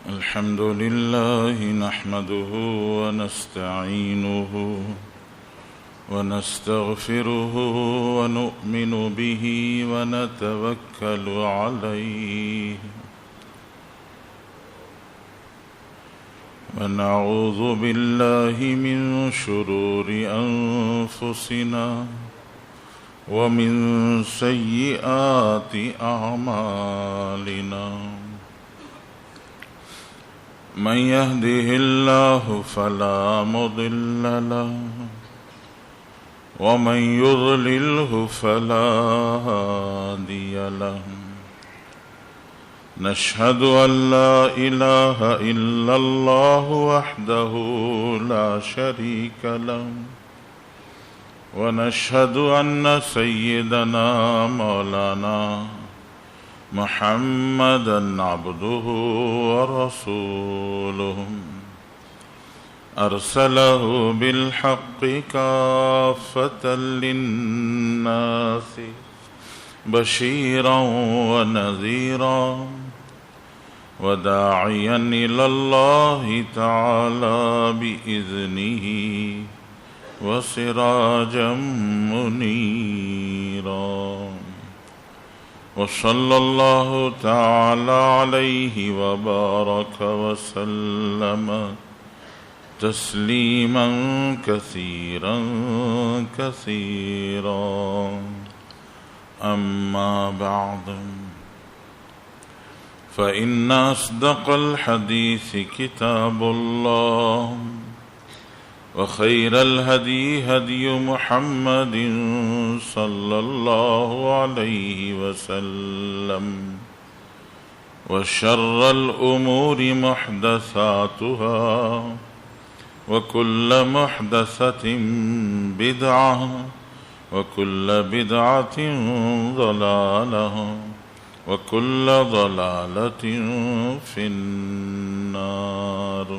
الحمد لله نحمده ونستعينه ونستغفره ونؤمن به ونتوكل عليه ونعوذ بالله من شرور أنفسنا ومن سيئات أعمالنا من يهده الله فلا مضل له ومن يضلله فلا هادي له نشهد أن لا إله إلا الله وحده لا شريك له ونشهد أن سيدنا مولانا محمدا عبده ورسوله أرسله بالحق كافة للناس بشيرا ونذيرا وداعيا إلى الله تعالى بإذنه وسراجا منيرا وصلى الله تعالى عليه وبارك وسلم تسليما كثيرا كثيرا أما بعد فإن أصدق الحديث كتاب الله وخير الهدي هدي محمد صلى الله عليه وسلم وشر الأمور محدثاتها وكل محدثة بدعة وكل بدعة ضلالة وكل ضلالة في النار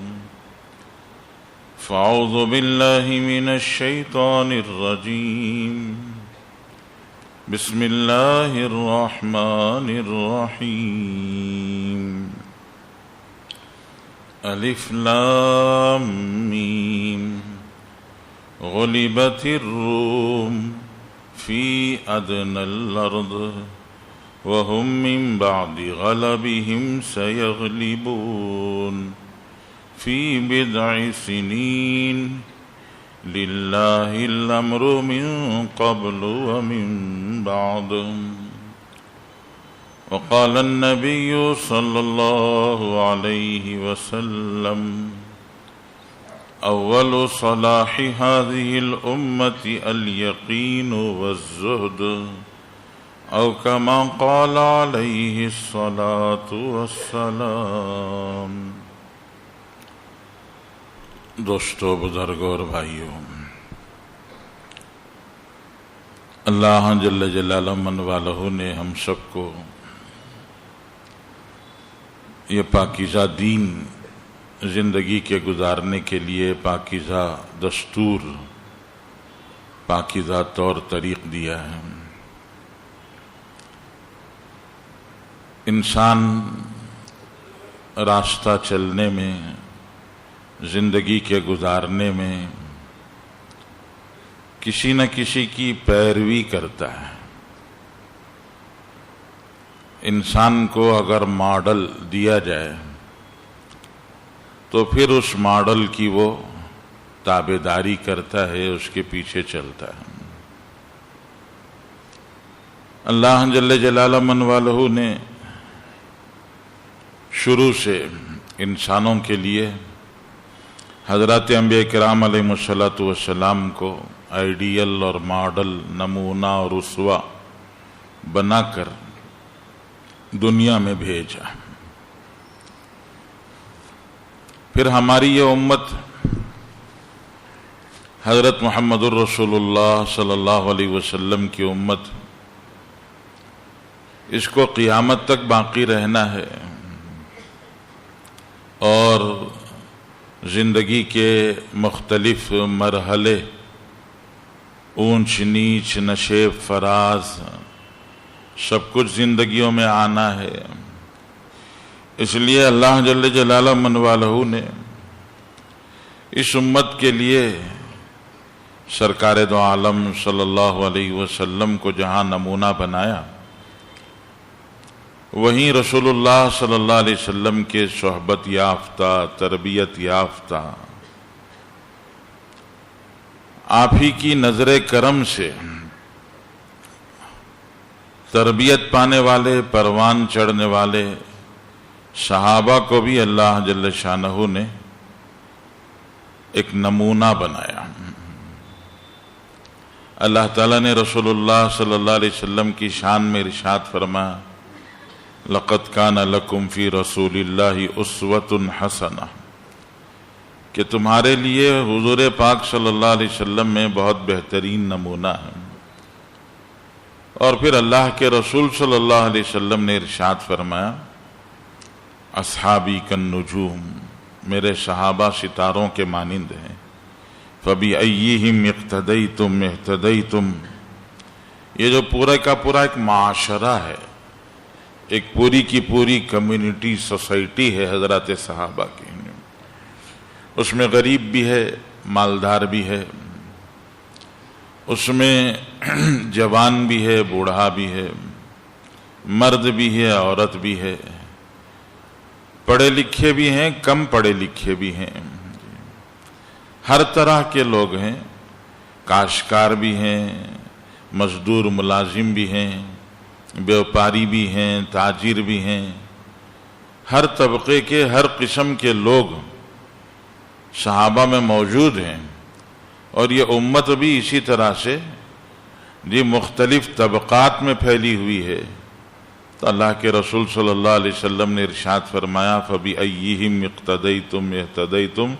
فأعوذ بالله من الشيطان الرجيم بسم الله الرحمن الرحيم ألف لام ميم غلبت الروم في أدنى الأرض وهم من بعد غلبهم سيغلبون في بضع سنين لله الأمر من قبل ومن بعد وقال النبي صلى الله عليه وسلم أول صلاح هذه الأمة اليقين والزهد أو كما قال عليه الصلاة والسلام دوستو بزرگوں اور بھائیوں، اللہ جل جلالہ من والہ نے ہم سب کو یہ پاکیزہ دین زندگی کے گزارنے کے لیے پاکیزہ دستور، پاکیزہ طور طریق دیا ہے۔ انسان راستہ چلنے میں، زندگی کے گزارنے میں کسی نہ کسی کی پیروی کرتا ہے۔ انسان کو اگر ماڈل دیا جائے تو پھر اس ماڈل کی وہ تابعداری کرتا ہے، اس کے پیچھے چلتا ہے۔ اللہ جل جلالہ من والہ نے شروع سے انسانوں کے لیے حضرات انبیاء کرام علیہ الصلوۃ والسلام کو آئیڈیل اور ماڈل، نمونہ اور اسوہ بنا کر دنیا میں بھیجا۔ پھر ہماری یہ امت حضرت محمد الرسول اللہ صلی اللہ علیہ وسلم کی امت، اس کو قیامت تک باقی رہنا ہے، اور زندگی کے مختلف مرحلے، اونچ نیچ، نشیب فراز، سب کچھ زندگیوں میں آنا ہے۔ اس لیے اللہ جل جلالہ من والہ نے اس امت کے لیے سرکار دو عالم صلی اللہ علیہ وسلم کو جہاں نمونہ بنایا، وہیں رسول اللہ صلی اللہ علیہ وسلم کے صحبت یافتہ، تربیت یافتہ، آپ ہی کی نظر کرم سے تربیت پانے والے، پروان چڑھنے والے صحابہ کو بھی اللہ جل شانہ نے ایک نمونہ بنایا۔ اللہ تعالیٰ نے رسول اللہ صلی اللہ علیہ وسلم کی شان میں ارشاد فرمایا، لَقَدْ كَانَ لَكُمْ فِي رَسُولِ اللَّهِ أُسْوَةٌ حَسَنَةٌ، کہ تمہارے لیے حضور پاک صلی اللہ علیہ وسلم میں بہت بہترین نمونہ ہے۔ اور پھر اللہ کے رسول صلی اللہ علیہ وسلم نے ارشاد فرمایا، اصحابی کالنجوم، میرے صحابہ ستاروں کے مانند ہیں، فَبِأَيِّهِمْ اقْتَدَيْتُمْ اهْتَدَيْتُمْ۔ یہ جو پورا کا پورا ایک معاشرہ ہے، ایک پوری کی پوری کمیونٹی، سوسائٹی ہے حضرات صحابہ کی، اس میں غریب بھی ہے، مالدار بھی ہے، اس میں جوان بھی ہے، بوڑھا بھی ہے، مرد بھی ہے، عورت بھی ہے، پڑھے لکھے بھی ہیں، کم پڑھے لکھے بھی ہیں، ہر طرح کے لوگ ہیں، کاشتکار بھی ہیں، مزدور ملازم بھی ہیں، بیوپاری بھی ہیں، تاجر بھی ہیں، ہر طبقے کے، ہر قسم کے لوگ صحابہ میں موجود ہیں۔ اور یہ امت بھی اسی طرح سے مختلف طبقات میں پھیلی ہوئی ہے۔ تو اللہ کے رسول صلی اللہ علیہ وسلم نے ارشاد فرمایا، فَبِأَيِّهِمْ اقْتَدَيْتُمْ اهْتَدَيْتُمْ،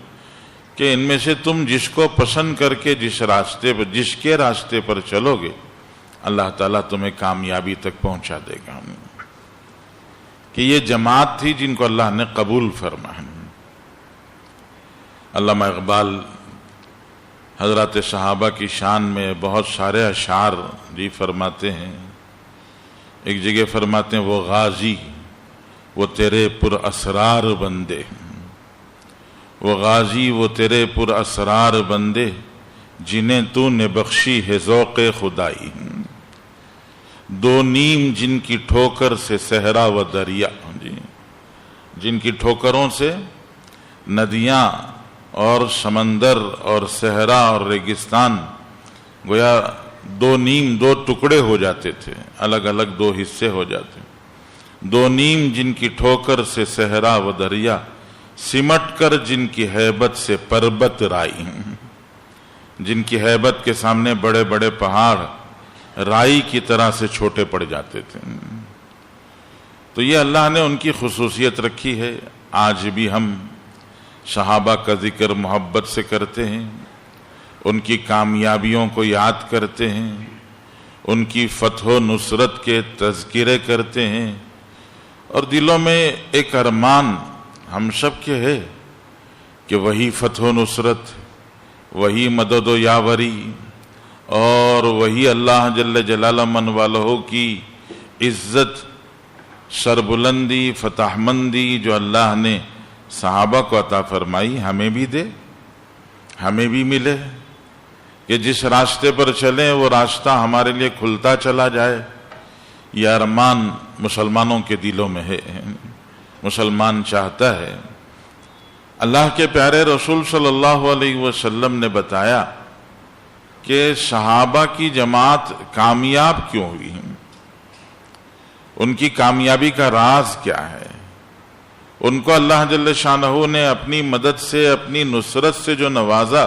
کہ ان میں سے تم جس کو پسند کر کے جس کے راستے پر چلو گے، اللہ تعالیٰ تمہیں کامیابی تک پہنچا دے گا۔ کہ یہ جماعت تھی جن کو اللہ نے قبول فرمایا۔ علامہ اقبال حضرات صحابہ کی شان میں بہت سارے اشعار فرماتے ہیں۔ ایک جگہ فرماتے ہیں، وہ غازی وہ تیرے پر اسرار بندے، وہ غازی وہ تیرے پر اسرار بندے، جنہیں تو نے بخشی ہے ذوق خدائی، دو نیم جن کی ٹھوکر سے صحرا و دریا، جن کی ٹھوکروں سے ندیاں اور سمندر اور صحرا اور ریگستان گویا دو نیم، دو ٹکڑے ہو جاتے تھے، الگ الگ دو حصے ہو جاتے۔ دو نیم جن کی ٹھوکر سے صحرا و دریا، سمٹ کر جن کی ہیبت سے پربت رائی، جن کی ہیبت کے سامنے بڑے بڑے پہاڑ رائی کی طرح سے چھوٹے پڑ جاتے تھے۔ تو یہ اللہ نے ان کی خصوصیت رکھی ہے۔ آج بھی ہم صحابہ کا ذکر محبت سے کرتے ہیں، ان کی کامیابیوں کو یاد کرتے ہیں، ان کی فتح و نصرت کے تذکرے کرتے ہیں، اور دلوں میں ایک ارمان ہم سب کے ہے کہ وہی فتح و نصرت، وہی مدد و یاوری، اور وہی اللہ جل جلالہ من والہ کی عزت، سربلندی، فتح مندی جو اللہ نے صحابہ کو عطا فرمائی، ہمیں بھی دے، ہمیں بھی ملے، کہ جس راستے پر چلیں وہ راستہ ہمارے لیے کھلتا چلا جائے۔ یہ ارمان مسلمانوں کے دلوں میں ہے، مسلمان چاہتا ہے۔ اللہ کے پیارے رسول صلی اللہ علیہ وسلم نے بتایا کہ صحابہ کی جماعت کامیاب کیوں ہوئی، ان کی کامیابی کا راز کیا ہے؟ ان کو اللہ جل شانہ نے اپنی مدد سے، اپنی نصرت سے جو نوازا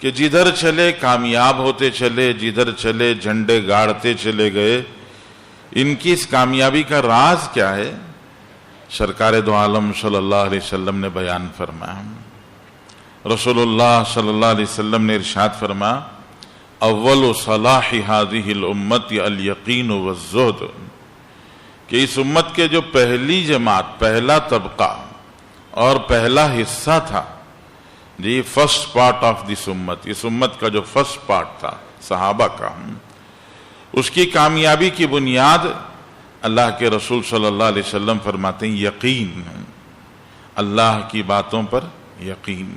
کہ جدھر چلے کامیاب ہوتے چلے، جدھر چلے جھنڈے گاڑتے چلے گئے، ان کی اس کامیابی کا راز کیا ہے؟ سرکار دو عالم صلی اللہ علیہ وسلم نے بیان فرمایا۔ رسول اللہ صلی اللہ علیہ وسلم نے ارشاد فرمایا، اول صلاح هذه الامت الیقین والزہد، کہ اس امت کے جو پہلی جماعت، پہلا طبقہ اور پہلا حصہ تھا، جی فرسٹ پارٹ آف دس امت، اس امت کا جو فرسٹ پارٹ تھا صحابہ کا، اس کی کامیابی کی بنیاد اللہ کے رسول صلی اللہ علیہ وسلم فرماتے ہیں یقین، اللہ کی باتوں پر یقین،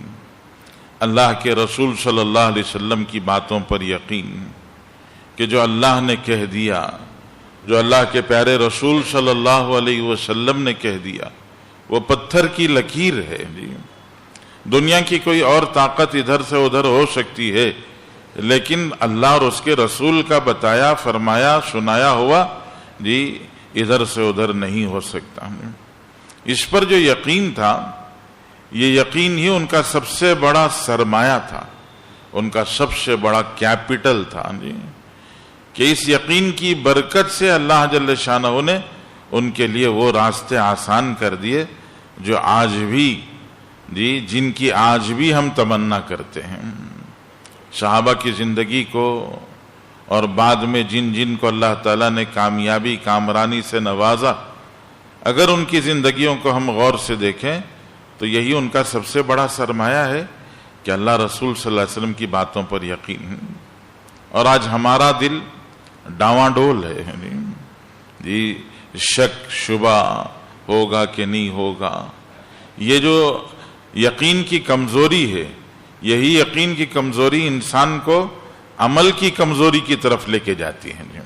اللہ کے رسول صلی اللہ علیہ وسلم کی باتوں پر یقین، کہ جو اللہ نے کہہ دیا، جو اللہ کے پیارے رسول صلی اللہ علیہ وسلم نے کہہ دیا، وہ پتھر کی لکیر ہے۔ جی دنیا کی کوئی اور طاقت ادھر سے ادھر ہو سکتی ہے، لیکن اللہ اور اس کے رسول کا بتایا، فرمایا، سنایا ہوا جی ادھر سے ادھر نہیں ہو سکتا۔ اس پر جو یقین تھا، یہ یقین ہی ان کا سب سے بڑا سرمایہ تھا، ان کا سب سے بڑا کیپٹل تھا، جی کہ اس یقین کی برکت سے اللہ جل شانہ نے ان کے لیے وہ راستے آسان کر دیے جو آج بھی، جی جن کی آج بھی ہم تمنا کرتے ہیں۔ صحابہ کی زندگی کو اور بعد میں جن جن کو اللہ تعالیٰ نے کامیابی، کامرانی سے نوازا، اگر ان کی زندگیوں کو ہم غور سے دیکھیں تو یہی ان کا سب سے بڑا سرمایہ ہے کہ اللہ رسول صلی اللہ علیہ وسلم کی باتوں پر یقین۔ اور آج ہمارا دل ڈاواں ڈول ہے، جی شک شبہ ہوگا کہ نہیں ہوگا۔ یہ جو یقین کی کمزوری ہے، یہی یقین کی کمزوری انسان کو عمل کی کمزوری کی طرف لے کے جاتی ہے۔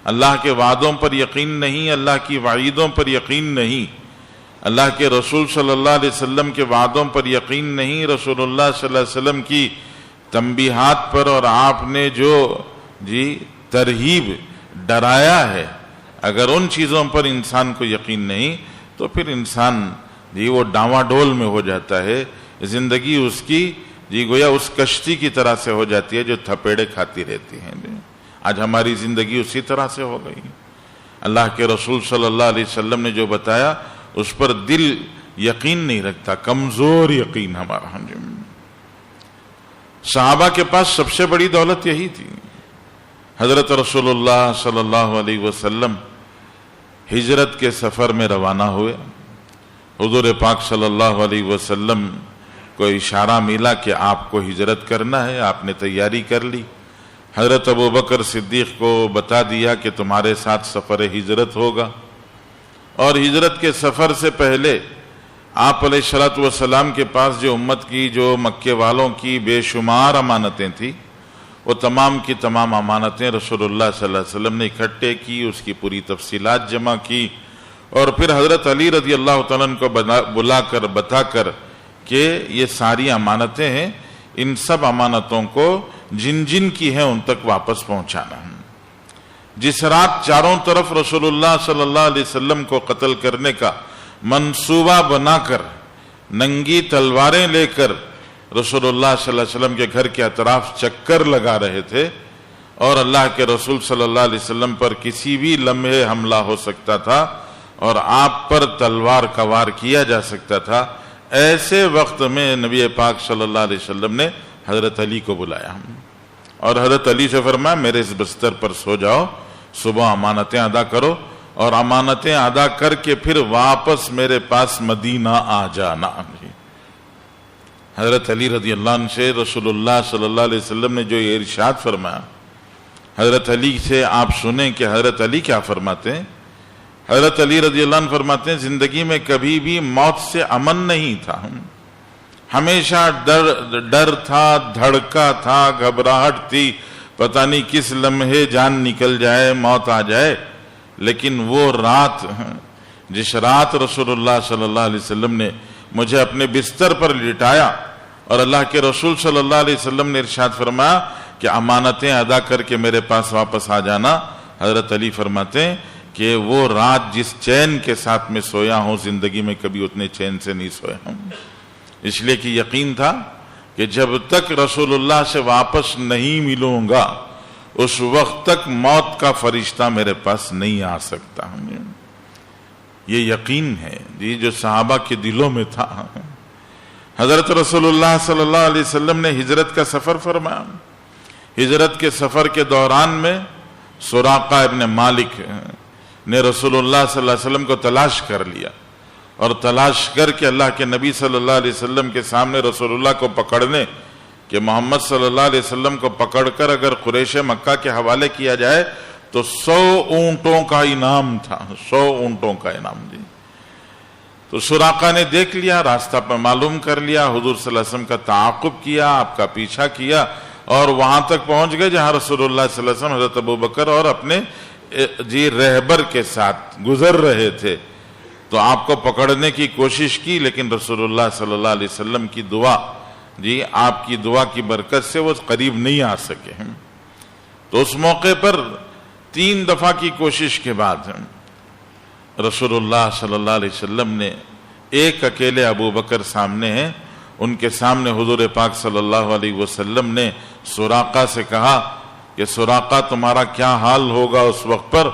اللہ کے وعدوں پر یقین نہیں، اللہ کی وعیدوں پر یقین نہیں، اللہ کے رسول صلی اللہ علیہ وسلم کے وعدوں پر یقین نہیں، رسول اللہ صلی اللہ علیہ وسلم کی تنبیہات پر اور آپ نے جو جی ترہیب ڈرایا ہے، اگر ان چیزوں پر انسان کو یقین نہیں تو پھر انسان جی وہ ڈاواں ڈول میں ہو جاتا ہے، زندگی اس کی جی گویا اس کشتی کی طرح سے ہو جاتی ہے جو تھپیڑے کھاتی رہتی ہیں۔ آج ہماری زندگی اسی طرح سے ہو گئی۔ اللہ کے رسول صلی اللہ علیہ وسلم نے جو بتایا اس پر دل یقین نہیں رکھتا، کمزور یقین ہمارا۔ صحابہ کے پاس سب سے بڑی دولت یہی تھی۔ حضرت رسول اللہ صلی اللہ علیہ وسلم ہجرت کے سفر میں روانہ ہوئے۔ حضور پاک صلی اللہ علیہ وسلم کو اشارہ ملا کہ آپ کو ہجرت کرنا ہے، آپ نے تیاری کر لی۔ حضرت ابوبکر صدیق کو بتا دیا کہ تمہارے ساتھ سفر ہجرت ہوگا، اور ہجرت کے سفر سے پہلے آپ علیہ الصلوۃ والسلام کے پاس جو امت کی، جو مکے والوں کی بے شمار امانتیں تھیں، وہ تمام کی تمام امانتیں رسول اللہ صلی اللہ علیہ وسلم نے اکٹھے کی، اس کی پوری تفصیلات جمع کی، اور پھر حضرت علی رضی اللہ تعالیٰ عنہ کو بلا کر بتا کر کہ یہ ساری امانتیں ہیں، ان سب امانتوں کو جن جن کی ہیں ان تک واپس پہنچانا ہے۔ جس رات چاروں طرف رسول اللہ صلی اللہ علیہ وسلم کو قتل کرنے کا منصوبہ بنا کر ننگی تلواریں لے کر رسول اللہ صلی اللہ علیہ وسلم کے گھر کے اطراف چکر لگا رہے تھے، اور اللہ کے رسول صلی اللہ علیہ وسلم پر کسی بھی لمحے حملہ ہو سکتا تھا اور آپ پر تلوار کا وار کیا جا سکتا تھا، ایسے وقت میں نبی پاک صلی اللہ علیہ وسلم نے حضرت علی کو بلایا اور حضرت علی سے فرمایا میرے اس بستر پر سو جاؤ، صبح امانتیں ادا کرو اور امانتیں ادا کر کے پھر واپس میرے پاس مدینہ آ جانا۔ حضرت علی رضی اللہ عنہ سے رسول اللہ صلی اللہ علیہ وسلم نے جو یہ ارشاد فرمایا، حضرت علی سے آپ سنیں کہ حضرت علی کیا فرماتے ہیں۔ حضرت علی رضی اللہ عنہ فرماتے ہیں زندگی میں کبھی بھی موت سے امن نہیں تھا، ہمیشہ ڈر تھا، دھڑکا تھا، گھبراہٹ تھی، پتہ نہیں کس لمحے جان نکل جائے، موت آ جائے۔ لیکن وہ رات، جس رات رسول اللہ صلی اللہ علیہ وسلم نے مجھے اپنے بستر پر لٹایا اور اللہ کے رسول صلی اللہ علیہ وسلم نے ارشاد فرمایا کہ امانتیں ادا کر کے میرے پاس واپس آ جانا، حضرت علی فرماتے ہیں کہ وہ رات جس چین کے ساتھ میں سویا ہوں زندگی میں کبھی اتنے چین سے نہیں سویا ہوں، اس لیے کہ یقین تھا کہ جب تک رسول اللہ سے واپس نہیں ملوں گا اس وقت تک موت کا فرشتہ میرے پاس نہیں آ سکتا۔ یہ یقین ہے یہ جو صحابہ کے دلوں میں تھا۔ حضرت رسول اللہ صلی اللہ علیہ وسلم نے ہجرت کا سفر فرمایا۔ ہجرت کے سفر کے دوران میں سراقہ ابن مالک نے رسول اللہ صلی اللہ علیہ وسلم کو تلاش کر لیا، اور تلاش کر کے اللہ کے نبی صلی اللہ علیہ وسلم کے سامنے رسول اللہ کو پکڑنے کہ محمد صلی اللہ علیہ وسلم کو پکڑ کر اگر قریش مکہ کے حوالے کیا جائے تو 100 اونٹوں کا انعام تھا، 100 اونٹوں کا انعام جی۔ تو سراقہ نے دیکھ لیا، راستہ پر معلوم کر لیا، حضور صلی اللہ علیہ وسلم کا تعاقب کیا، آپ کا پیچھا کیا، اور وہاں تک پہنچ گئے جہاں رسول اللہ صلی اللہ علیہ وسلم حضرت ابوبکر اور اپنے رہبر کے ساتھ گزر رہے تھے۔ تو آپ کو پکڑنے کی کوشش کی، لیکن رسول اللہ صلی اللہ علیہ وسلم کی دعا آپ کی دعا کی برکت سے وہ قریب نہیں آ سکے۔ تو اس موقع پر 3 دفعہ کی کوشش کے بعد رسول اللہ صلی اللہ علیہ وسلم نے ایک اکیلے ابوبکر سامنے ہیں، ان کے سامنے حضور پاک صلی اللہ علیہ وسلم نے سراقہ سے کہا کہ سراقہ تمہارا کیا حال ہوگا اس وقت پر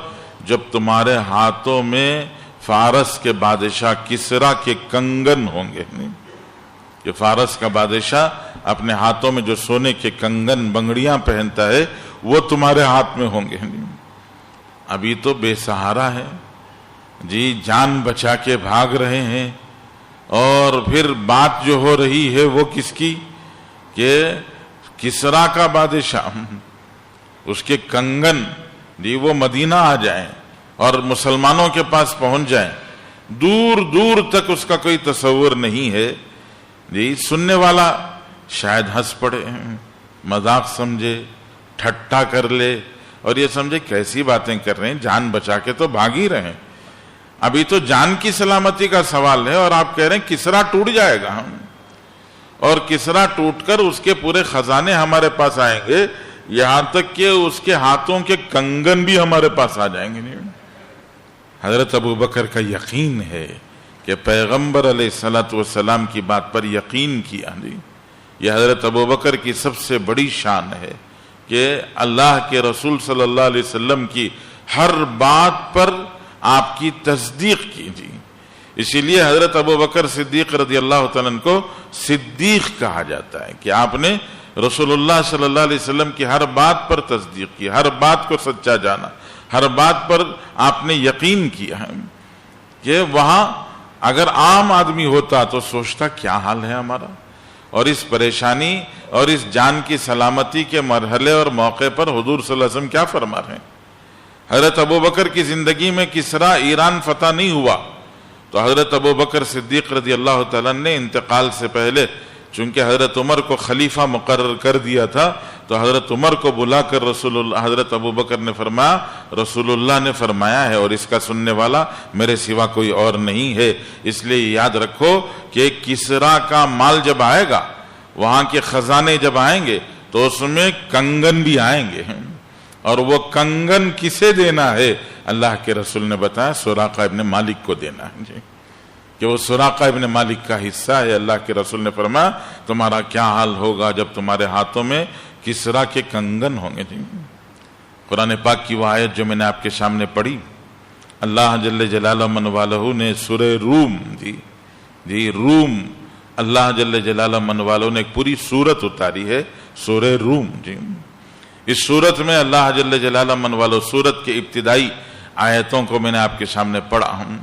جب تمہارے ہاتھوں میں فارس کے بادشاہ کسرا کے کنگن ہوں گے، کہ فارس کا بادشاہ اپنے ہاتھوں میں جو سونے کے کنگن بنگڑیاں پہنتا ہے وہ تمہارے ہاتھ میں ہوں گے۔ ابھی تو بے سہارا ہے جان بچا کے بھاگ رہے ہیں، اور پھر بات جو ہو رہی ہے وہ کس کی کہ کسرا کا بادشاہ اس کے کنگن وہ مدینہ آ جائیں اور مسلمانوں کے پاس پہنچ جائیں، دور دور تک اس کا کوئی تصور نہیں ہے۔ سننے والا شاید ہنس پڑے، مذاق سمجھے، ٹھٹا کر لے، اور یہ سمجھے کیسی باتیں کر رہے ہیں، جان بچا کے تو بھاگ ہی رہے ہیں، ابھی تو جان کی سلامتی کا سوال ہے، اور آپ کہہ رہے ہیں کسرا ٹوٹ جائے گا، اور کسرا ٹوٹ کر اس کے پورے خزانے ہمارے پاس آئیں گے، یہاں تک کہ اس کے ہاتھوں کے کنگن بھی ہمارے پاس آ جائیں گے۔ حضرت ابوبکر کا یقین ہے کہ پیغمبر علیہ الصلوۃ والسلام کی بات پر یقین کیا۔ یہ حضرت ابوبکر کی سب سے بڑی شان ہے کہ اللہ کے رسول صلی اللہ علیہ وسلم کی ہر بات پر آپ کی تصدیق کی۔ اسی لیے حضرت ابوبکر صدیق رضی اللہ تعالیٰ عنہ کو صدیق کہا جاتا ہے کہ آپ نے رسول اللہ صلی اللہ علیہ وسلم کی ہر بات پر تصدیق کی، ہر بات کو سچا جانا، ہر بات پر آپ نے یقین کیا ہے کہ وہاں اگر عام آدمی ہوتا تو سوچتا کیا حال ہے ہمارا، اور اس پریشانی اور اس جان کی سلامتی کے مرحلے اور موقع پر حضور صلی اللہ علیہ وسلم کیا فرما رہے ہیں۔ حضرت ابوبکر کی زندگی میں کسرا ایران فتح نہیں ہوا، تو حضرت ابوبکر صدیق رضی اللہ تعالیٰ نے انتقال سے پہلے چونکہ حضرت عمر کو خلیفہ مقرر کر دیا تھا، تو حضرت عمر کو بلا کر حضرت ابوبکر نے فرمایا رسول اللہ نے فرمایا ہے، اور اس کا سننے والا میرے سوا کوئی اور نہیں ہے، اس لیے یاد رکھو کہ کسرا کا مال جب آئے گا، وہاں کے خزانے جب آئیں گے تو اس میں کنگن بھی آئیں گے، اور وہ کنگن کسے دینا ہے؟ اللہ کے رسول نے بتایا سراقہ ابن مالک کو دینا ہے کہ وہ سراقہ ابن مالک کا حصہ ہے۔ اللہ کے رسول نے فرمایا تمہارا کیا حال ہوگا جب تمہارے ہاتھوں میں کسرا کے کنگن ہوں گے۔ قرآن پاک کی وہ آیت جو میں نے آپ کے سامنے پڑھی، اللہ جل جلالہ من والہ نے سورہ روم روم اللہ جل جلالہ من والہ نے ایک پوری سورت اتاری ہے، سورہ روم۔ اس سورت میں اللہ جل جلالہ من والہ سورت کے ابتدائی آیتوں کو میں نے آپ کے سامنے پڑھا ہوں۔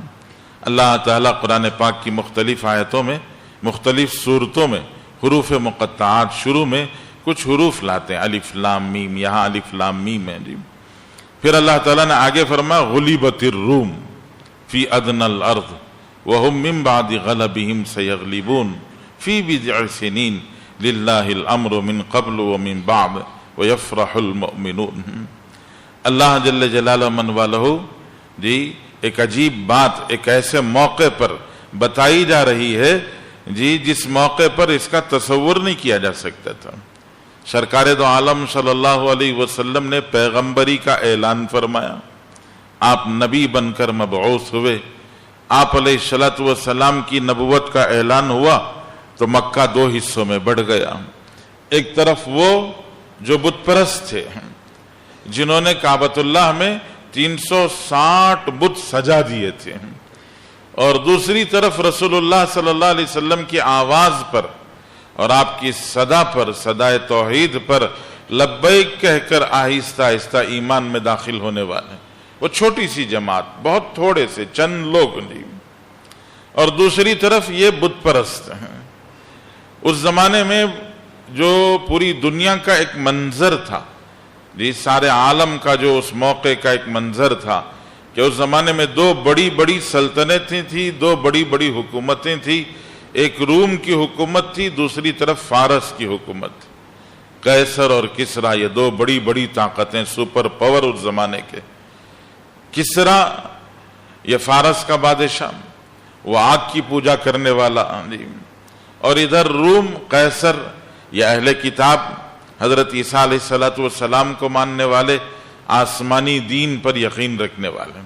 اللہ تعالیٰ قرآن پاک کی مختلف آیتوں میں مختلف صورتوں میں حروف مقطعات شروع میں کچھ حروف لاتے ہیں، الف لام میم، یہاں الف لام میم ہے پھر اللہ تعالیٰ نے آگے فرمایا غلبت الروم فی ادنی الارض وهم من بعد غلبهم سیغلبون فی بضع سنین للہ الامر من قبل ومن بعد ویفرح المؤمنون۔ اللہ جل جلالہ من والہ ایک عجیب بات ایک ایسے موقع پر بتائی جا رہی ہے جس موقع پر اس کا تصور نہیں کیا جا سکتا تھا۔ سرکار دو عالم صلی اللہ علیہ وسلم نے پیغمبری کا اعلان فرمایا، آپ نبی بن کر مبعوث ہوئے، آپ علیہ الصلوۃ والسلام کی نبوت کا اعلان ہوا تو مکہ دو حصوں میں بڑھ گیا۔ ایک طرف وہ جو بت پرست تھے، جنہوں نے کعبۃ اللہ میں 360 بت سجا دیے تھے، اور دوسری طرف رسول اللہ صلی اللہ علیہ وسلم کی آواز پر اور آپ کی صدا پر، صدائے توحید پر لبیک کہہ کر آہستہ آہستہ ایمان میں داخل ہونے والے، وہ چھوٹی سی جماعت، بہت تھوڑے سے چند لوگ نہیں، اور دوسری طرف یہ بت پرست ہیں۔ اس زمانے میں جو پوری دنیا کا ایک منظر تھا، سارے عالم کا جو اس موقع کا ایک منظر تھا کہ اس زمانے میں دو بڑی بڑی سلطنتیں تھیں، دو بڑی بڑی حکومتیں تھیں، ایک روم کی حکومت تھی، دوسری طرف فارس کی حکومت تھی۔ قیصر اور کسرا، یہ دو بڑی بڑی طاقتیں، سپر پاور اس زمانے کے۔ کسرا یہ فارس کا بادشاہ، وہ آگ کی پوجا کرنے والا، اور ادھر روم قیصر، یہ اہل کتاب حضرت عیسیٰ علیہ السلام کو ماننے والے، آسمانی دین پر یقین رکھنے والے۔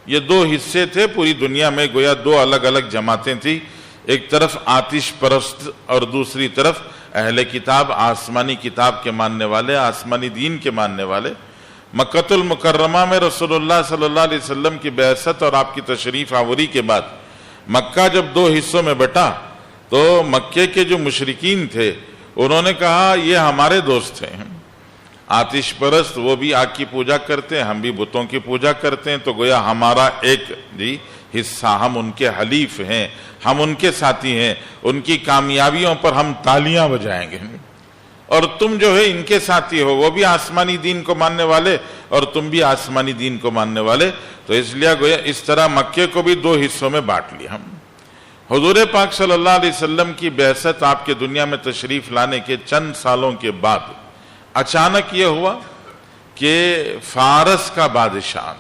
یہ دو حصے تھے پوری دنیا میں، گویا دو الگ الگ جماعتیں تھیں، ایک طرف آتش پرست اور دوسری طرف اہل کتاب، آسمانی کتاب کے ماننے والے، آسمانی دین کے ماننے والے۔ مکہ المکرمہ میں رسول اللہ صلی اللہ علیہ وسلم کی بعثت اور آپ کی تشریف آوری کے بعد مکہ جب دو حصوں میں بٹا تو مکے کے جو مشرکین تھے انہوں نے کہا یہ ہمارے دوست ہیں، آتش پرست، وہ بھی آگ کی پوجا کرتے ہیں، ہم بھی بتوں کی پوجا کرتے ہیں، تو گویا ہمارا ایک حصہ، ہم ان کے حلیف ہیں، ہم ان کے ساتھی ہیں، ان کی کامیابیوں پر ہم تالیاں بجائیں گے، اور تم جو ہے ان کے ساتھی ہو، وہ بھی آسمانی دین کو ماننے والے اور تم بھی آسمانی دین کو ماننے والے۔ تو اس لیے گویا اس طرح مکے کو بھی دو حصوں میں بانٹ لیا ہم۔ حضور پاک صلی اللہ علیہ وسلم کی بعثت، آپ کے دنیا میں تشریف لانے کے چند سالوں کے بعد اچانک یہ ہوا کہ فارس کا بادشاہ،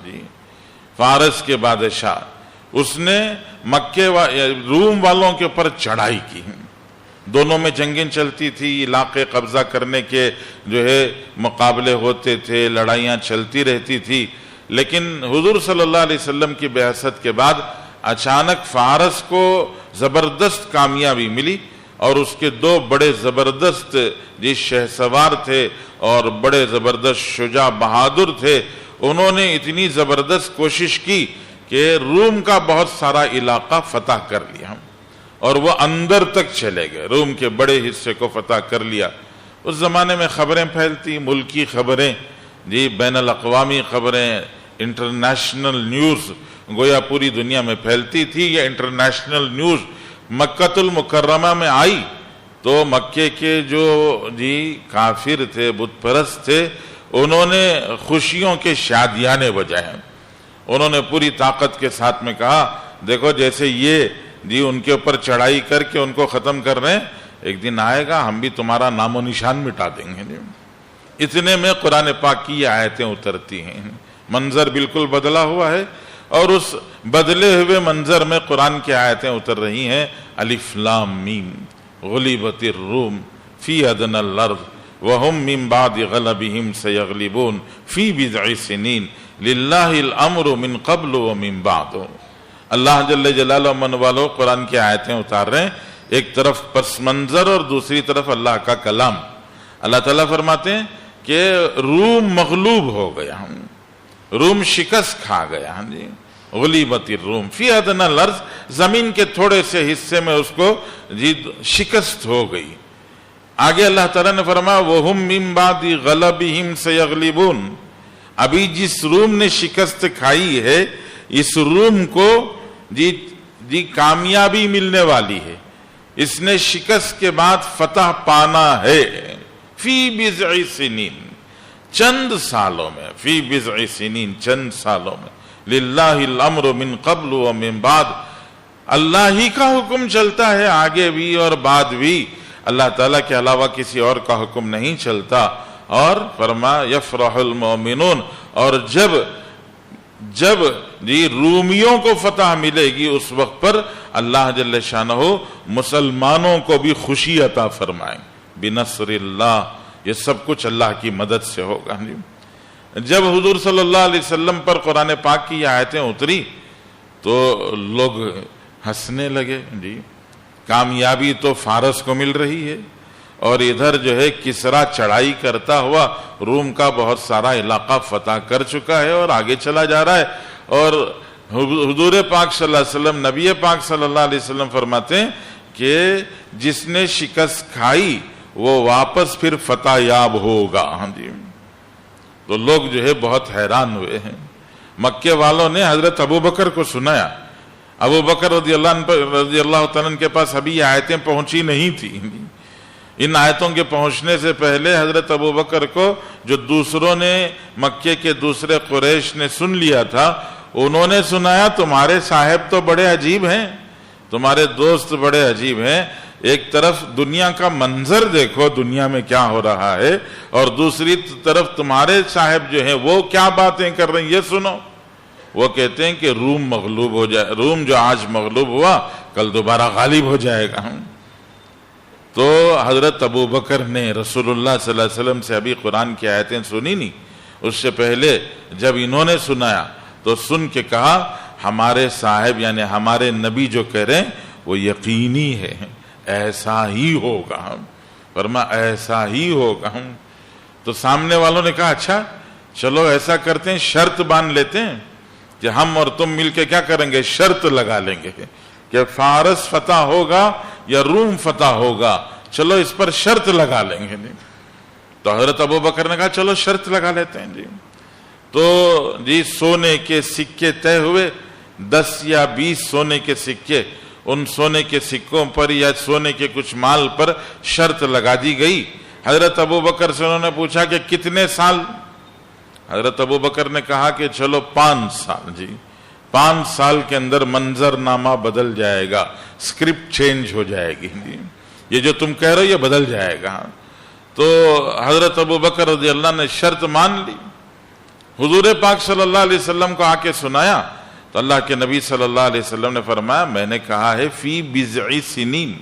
فارس کے بادشاہ، اس نے مکے روم والوں کے اوپر چڑھائی کی۔ دونوں میں جنگیں چلتی تھی، علاقے قبضہ کرنے کے جو ہے مقابلے ہوتے تھے، لڑائیاں چلتی رہتی تھی، لیکن حضور صلی اللہ علیہ وسلم کی بعثت کے بعد اچانک فارس کو زبردست کامیابی ملی، اور اس کے دو بڑے زبردست شہ سوار تھے اور بڑے زبردست شجاع بہادر تھے، انہوں نے اتنی زبردست کوشش کی کہ روم کا بہت سارا علاقہ فتح کر لیا، اور وہ اندر تک چلے گئے، روم کے بڑے حصے کو فتح کر لیا۔ اس زمانے میں خبریں پھیلتی، ملکی خبریں، بین الاقوامی خبریں، انٹرنیشنل نیوز گویا پوری دنیا میں پھیلتی تھی۔ یہ انٹرنیشنل نیوز مکہ المکرمہ میں آئی تو مکے کے جو کافر تھے، بت پرست تھے، انہوں نے خوشیوں کے شادیانے بجائے، انہوں نے پوری طاقت کے ساتھ میں کہا دیکھو جیسے یہ ان کے اوپر چڑھائی کر کے ان کو ختم کر رہے ہیں، ایک دن آئے گا ہم بھی تمہارا نام و نشان مٹا دیں گے۔ اتنے میں قرآن پاک کی یہ آیتیں اترتی ہیں، منظر بالکل بدلا ہوا ہے، اور اس بدلے ہوئے منظر میں قرآن کی آیتیں اتر رہی ہیں۔ الف لام میم غلبت الروم فی ادنی الارض وهم من بعد غلبهم سیغلبون فی بضع سنین للہ الامر من قبل ومن بعد۔ اللہ جل جلالہ من والو قرآن کی آیتیں اتار رہے ہیں، ایک طرف پس منظر اور دوسری طرف اللہ کا کلام۔ اللہ تعالیٰ فرماتے ہیں کہ روم مغلوب ہو گیا، روم شکست کھا گیا، غلیبت الروم فی ادنی الارض، زمین کے تھوڑے سے حصے میں اس کو شکست ہو گئی۔ آگے اللہ تعالیٰ نے فرمایا وَهُمْ مِن بَعْدِ غَلَبِهِمْ سَيَغْلِبُونَ، ابھی جس روم نے شکست کھائی ہے اس روم کو کامیابی ملنے والی ہے، اس نے شکست کے بعد فتح پانا ہے۔ فی بضع سنین، چند سالوں میں، فی بضع سنین، چند سالوں میں، للہ الامر من قبل ومن بعد، اللہ ہی کا حکم چلتا ہے آگے بھی اور بعد بھی، اللہ تعالیٰ کے علاوہ کسی اور کا حکم نہیں چلتا۔ اور فرمایا یفرح المؤمنون، اور جب رومیوں کو فتح ملے گی اس وقت پر اللہ جل شانہ مسلمانوں کو بھی خوشی عطا فرمائیں، بنصر اللہ، یہ سب کچھ اللہ کی مدد سے ہوگا۔ جب حضور صلی اللہ علیہ وسلم پر قرآن پاک کی یہ آیتیں اتری تو لوگ ہنسنے لگے. جی کامیابی تو فارس کو مل رہی ہے اور ادھر جو ہے کسرا چڑھائی کرتا ہوا روم کا بہت سارا علاقہ فتح کر چکا ہے اور آگے چلا جا رہا ہے. اور حضور پاک صلی اللہ علیہ وسلم, نبی پاک صلی اللہ علیہ وسلم فرماتے ہیں کہ جس نے شکست کھائی وہ واپس پھر فتح یاب ہوگا. ہاں جی, تو لوگ جو ہے بہت حیران ہوئے ہیں. مکے والوں نے حضرت ابو بکر کو سنایا. ابو بکر رضی اللہ تعالیٰ کے پاس ابھی یہ آیتیں پہنچی نہیں تھی. ان آیتوں کے پہنچنے سے پہلے حضرت ابو بکر کو جو دوسروں نے, مکے کے دوسرے قریش نے سن لیا تھا, انہوں نے سنایا تمہارے صاحب تو بڑے عجیب ہیں, تمہارے دوست بڑے عجیب ہیں. ایک طرف دنیا کا منظر دیکھو دنیا میں کیا ہو رہا ہے, اور دوسری طرف تمہارے صاحب جو ہیں وہ کیا باتیں کر رہے ہیں یہ سنو. وہ کہتے ہیں کہ روم مغلوب ہو جائے, روم جو آج مغلوب ہوا کل دوبارہ غالب ہو جائے گا. تو حضرت ابو بکر نے رسول اللہ صلی اللہ علیہ وسلم سے ابھی قرآن کی آیتیں سنی نہیں, اس سے پہلے جب انہوں نے سنایا تو سن کے کہا ہمارے صاحب یعنی ہمارے نبی جو کہہ رہے ہیں وہ یقینی ہے, ایسا ہی ہوگا. فرما ایسا ہی ہوگا. تو سامنے والوں نے کہا اچھا چلو ایسا کرتے ہیں, شرط باندھ لیتے ہیں کہ ہم اور تم مل کے کیا کریں گے, شرط لگا لیں گے کہ فارس فتح ہوگا یا روم فتح ہوگا, چلو اس پر شرط لگا لیں گے. تو حضرت ابو بکر نے کہا چلو شرط لگا لیتے ہیں. جی تو جی سونے کے سکے طے ہوئے, 10 یا 20 سونے کے سکے, ان سونے کے سکوں پر یا سونے کے کچھ مال پر شرط لگا دی گئی. حضرت ابو بکر سے انہوں نے پوچھا کہ کتنے سال؟ حضرت ابو بکر نے کہا کہ چلو 5 سال. جی 5 سال کے اندر منظر نامہ بدل جائے گا, اسکرپٹ چینج ہو جائے گی. یہ جو تم کہہ رہے ہو یہ بدل جائے گا. تو حضرت ابو بکر رضی اللہ نے شرط مان لی. حضور پاک صلی اللہ علیہ وسلم کو آ کے سنایا تو اللہ کے نبی صلی اللہ علیہ وسلم نے فرمایا میں نے کہا ہے فی بضع سنین,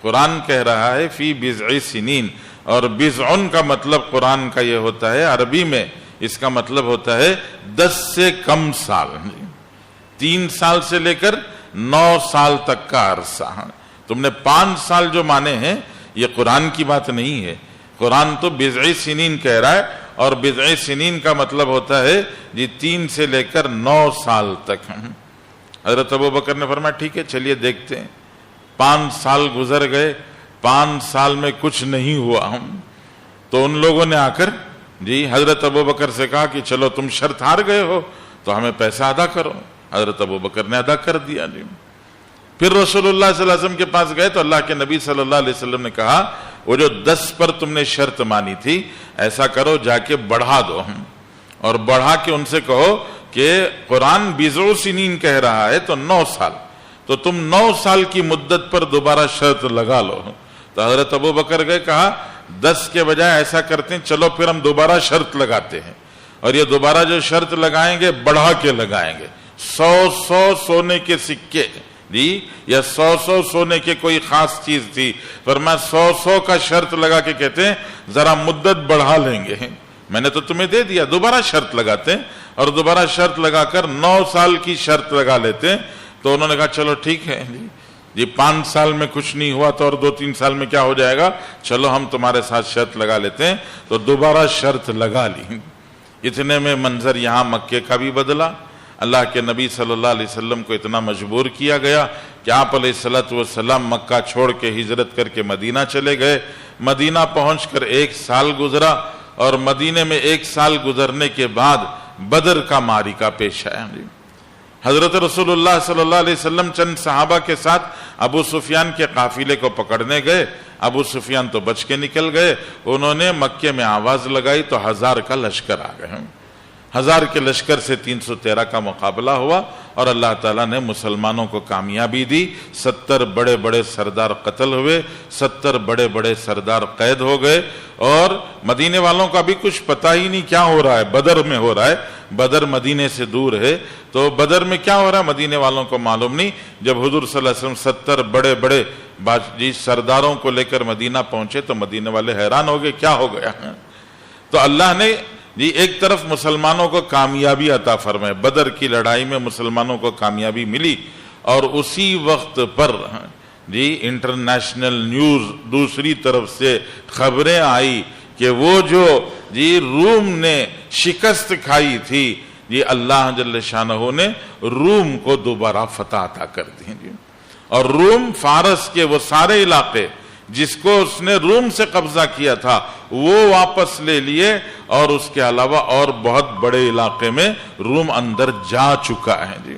قرآن کہہ رہا ہے فی بضع سنین, اور بضعن کا مطلب قرآن کا یہ ہوتا ہے, عربی میں اس کا مطلب ہوتا ہے 10 سے کم سال. 3 سال سے لے کر 9 سال تک کا عرصہ. تم نے 5 سال جو مانے ہیں یہ قرآن کی بات نہیں ہے, قرآن تو بضع سنین کہہ رہا ہے, اور بضع سنین کا مطلب ہوتا ہے جی 3 سے لے کر 9 سال تک. حضرت ابو بکر نے فرمایا ٹھیک ہے چلیے دیکھتے ہیں. 5 سال گزر گئے, 5 سال میں کچھ نہیں ہوا. تو ان لوگوں نے آ کر جی حضرت ابو بکر سے کہا کہ چلو تم شرط ہار گئے ہو تو ہمیں پیسہ ادا کرو. حضرت ابو بکر نے ادا کر دیا. جی پھر رسول اللہ صلی اللہ علیہ وسلم کے پاس گئے تو اللہ کے نبی صلی اللہ علیہ وسلم نے کہا وہ جو 10 پر تم نے شرط مانی تھی ایسا کرو جا کے بڑھا دو, اور بڑھا کے ان سے کہو کہ قرآن بضع سنین کہہ رہا ہے تو 9 سال, تو تم 9 سال کی مدت پر دوبارہ شرط لگا لو. تو حضرت ابو بکر گئے, کہا 10 کے بجائے ایسا کرتے ہیں چلو پھر ہم دوبارہ شرط لگاتے ہیں, اور یہ دوبارہ جو شرط لگائیں گے بڑھا کے لگائیں گے. 100 سونے کے سکے جی یا 100 سونے کے کوئی خاص چیز تھی, فرمایا 100 کا شرط لگا کے کہتے ہیں ذرا مدت بڑھا لیں گے. میں نے تو تمہیں دے دیا, دوبارہ شرط لگاتے ہیں, اور دوبارہ شرط لگا کر 9 سال کی شرط لگا لیتے ہیں. تو انہوں نے کہا چلو ٹھیک ہے جی 5 سال میں کچھ نہیں ہوا تو اور 2-3 سال میں کیا ہو جائے گا, چلو ہم تمہارے ساتھ شرط لگا لیتے ہیں. تو دوبارہ شرط لگا لی. اتنے میں منظر یہاں مکے کا بھی بدلا. اللہ کے نبی صلی اللہ علیہ وسلم کو اتنا مجبور کیا گیا کہ آپ علیہ الصلوۃ والسلام مکہ چھوڑ کے ہجرت کر کے مدینہ چلے گئے. مدینہ پہنچ کر 1 سال گزرا, اور مدینے میں 1 سال گزرنے کے بعد بدر کا معرکہ پیش آیا. حضرت رسول اللہ صلی اللہ علیہ وسلم چند صحابہ کے ساتھ ابو سفیان کے قافلے کو پکڑنے گئے. ابو سفیان تو بچ کے نکل گئے. انہوں نے مکے میں آواز لگائی تو 1000 کا لشکر آ گئے. 1000 کے لشکر سے 313 کا مقابلہ ہوا, اور اللہ تعالیٰ نے مسلمانوں کو کامیابی دی. 70 بڑے بڑے سردار قتل ہوئے, 70 بڑے بڑے سردار قید ہو گئے, اور مدینے والوں کا بھی کچھ پتہ ہی نہیں کیا ہو رہا ہے. بدر میں ہو رہا ہے, بدر مدینے سے دور ہے, تو بدر میں کیا ہو رہا ہے مدینے والوں کو معلوم نہیں. جب حضور صلی اللہ علیہ وسلم 70 بڑے بڑے سرداروں کو لے کر مدینہ پہنچے تو مدینے والے حیران ہو گئے کیا ہو گیا. تو اللہ نے جی ایک طرف مسلمانوں کو کامیابی عطا فرمائے، بدر کی لڑائی میں مسلمانوں کو کامیابی ملی، اور اسی وقت پر جی انٹرنیشنل نیوز دوسری طرف سے خبریں آئی کہ وہ جو جی روم نے شکست کھائی تھی، جی اللہ جل شانہ نے روم کو دوبارہ فتح عطا کر دی جی، اور روم فارس کے وہ سارے علاقے جس کو اس نے روم سے قبضہ کیا تھا وہ واپس لے لیے، اور اس کے علاوہ اور بہت بڑے علاقے میں روم اندر جا چکا ہے جی۔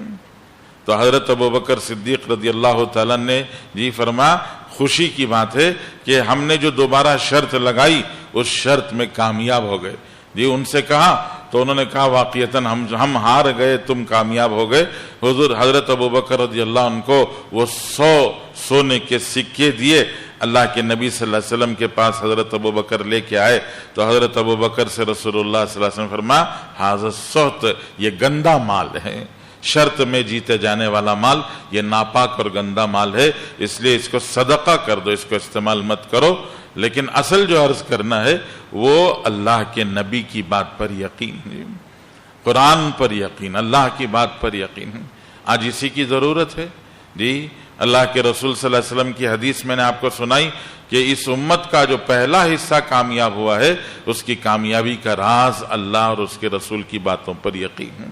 تو حضرت ابوبکر صدیق رضی اللہ تعالیٰ نے جی فرمایا خوشی کی بات ہے کہ ہم نے جو دوبارہ شرط لگائی اس شرط میں کامیاب ہو گئے جی۔ ان سے کہا تو انہوں نے کہا واقعتاً ہم ہار گئے، تم کامیاب ہو گئے۔ حضرت ابوبکر رضی اللہ عنہ کو وہ 100 سونے کے سکے دیے، اللہ کے نبی صلی اللہ علیہ وسلم کے پاس حضرت ابوبکر لے کے آئے تو حضرت ابوبکر سے رسول اللہ صلی اللہ علیہ وسلم فرمایا ھذا السحت، یہ گندا مال ہے، شرط میں جیتے جانے والا مال یہ ناپاک اور گندا مال ہے، اس لیے اس کو صدقہ کر دو، اس کو استعمال مت کرو۔ لیکن اصل جو عرض کرنا ہے وہ اللہ کے نبی کی بات پر یقین، قرآن پر یقین، اللہ کی بات پر یقین۔ آج اسی کی ضرورت ہے جی۔ اللہ کے رسول صلی اللہ علیہ وسلم کی حدیث میں نے آپ کو سنائی کہ اس امت کا جو پہلا حصہ کامیاب ہوا ہے اس کی کامیابی کا راز اللہ اور اس کے رسول کی باتوں پر یقین ہے۔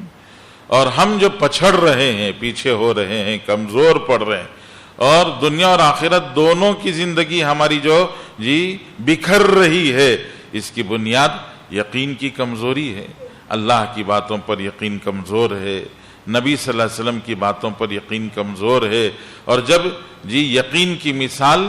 اور ہم جو پچھڑ رہے ہیں، پیچھے ہو رہے ہیں، کمزور پڑ رہے ہیں، اور دنیا اور آخرت دونوں کی زندگی ہماری جو جی بکھر رہی ہے، اس کی بنیاد یقین کی کمزوری ہے۔ اللہ کی باتوں پر یقین کمزور ہے، نبی صلی اللہ علیہ وسلم کی باتوں پر یقین کمزور ہے۔ اور جب جی یقین کی مثال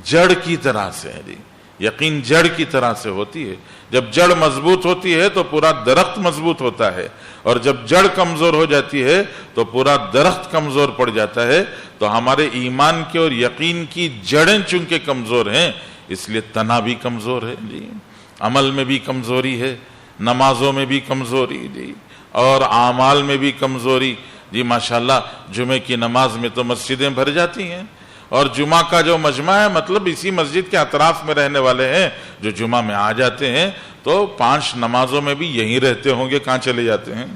جڑ کی طرح سے ہے جی، یقین جڑ کی طرح سے ہوتی ہے، جب جڑ مضبوط ہوتی ہے تو پورا درخت مضبوط ہوتا ہے، اور جب جڑ کمزور ہو جاتی ہے تو پورا درخت کمزور پڑ جاتا ہے۔ تو ہمارے ایمان کے اور یقین کی جڑیں چونکہ کمزور ہیں اس لیے تنا بھی کمزور ہے جی، عمل میں بھی کمزوری ہے، نمازوں میں بھی کمزوری جی، اور اعمال میں بھی کمزوری جی۔ ماشاءاللہ جمعے کی نماز میں تو مسجدیں بھر جاتی ہیں، اور جمعہ کا جو مجمع ہے مطلب اسی مسجد کے اطراف میں رہنے والے ہیں جو جمعہ میں آ جاتے ہیں تو 5 نمازوں میں بھی یہیں رہتے ہوں گے، کہاں چلے جاتے ہیں؟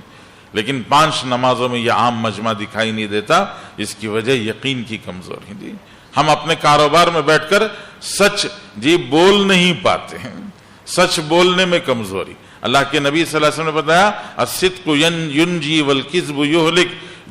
لیکن 5 نمازوں میں یہ عام مجمع دکھائی نہیں دیتا، اس کی وجہ یقین کی کمزوری دی۔ ہم اپنے کاروبار میں بیٹھ کر سچ جی بول نہیں پاتے ہیں، سچ بولنے میں کمزوری۔ اللہ کے نبی صلی اللہ علیہ وسلم نے بتایا الصدق ینجی والکذب یہلک،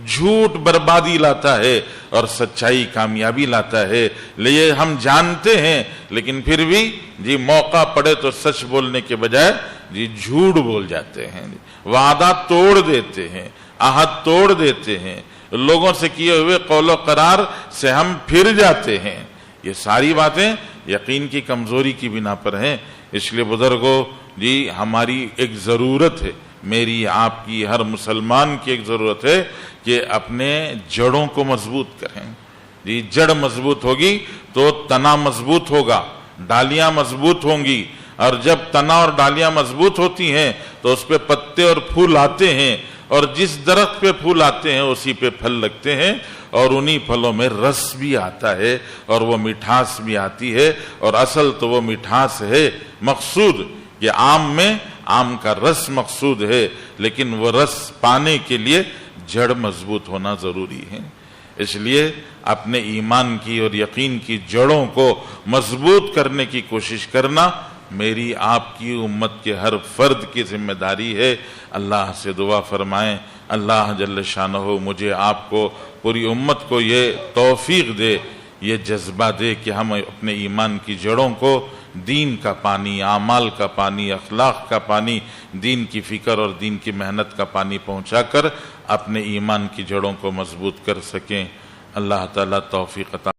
جھوٹ بربادی لاتا ہے اور سچائی کامیابی لاتا ہے۔ لیے ہم جانتے ہیں لیکن پھر بھی جی موقع پڑے تو سچ بولنے کے بجائے جی جھوٹ بول جاتے ہیں، وعدہ توڑ دیتے ہیں، عہد توڑ دیتے ہیں، لوگوں سے کیے ہوئے قول و قرار سے ہم پھر جاتے ہیں۔ یہ ساری باتیں یقین کی کمزوری کی بنا پر ہیں۔ اس لیے بزرگوں جی ہماری ایک ضرورت ہے، میری آپ کی ہر مسلمان کی ایک ضرورت ہے کہ اپنے جڑوں کو مضبوط کریں جی۔ جڑ مضبوط ہوگی تو تنا مضبوط ہوگا، ڈالیاں مضبوط ہوں گی، اور جب تنا اور ڈالیاں مضبوط ہوتی ہیں تو اس پہ پتے اور پھول آتے ہیں، اور جس درخت پہ پھول آتے ہیں اسی پہ پھل لگتے ہیں، اور انہی پھلوں میں رس بھی آتا ہے اور وہ مٹھاس بھی آتی ہے۔ اور اصل تو وہ مٹھاس ہے مقصود، یہ آم میں آم کا رس مقصود ہے، لیکن وہ رس پانے کے لیے جڑ مضبوط ہونا ضروری ہے۔ اس لیے اپنے ایمان کی اور یقین کی جڑوں کو مضبوط کرنے کی کوشش کرنا میری آپ کی امت کے ہر فرد کی ذمہ داری ہے۔ اللہ سے دعا فرمائیں اللہ جل شانہ مجھے آپ کو پوری امت کو یہ توفیق دے، یہ جذبہ دے کہ ہم اپنے ایمان کی جڑوں کو دین کا پانی، اعمال کا پانی، اخلاق کا پانی، دین کی فکر اور دین کی محنت کا پانی پہنچا کر اپنے ایمان کی جڑوں کو مضبوط کر سکیں۔ اللہ تعالیٰ توفیق عطا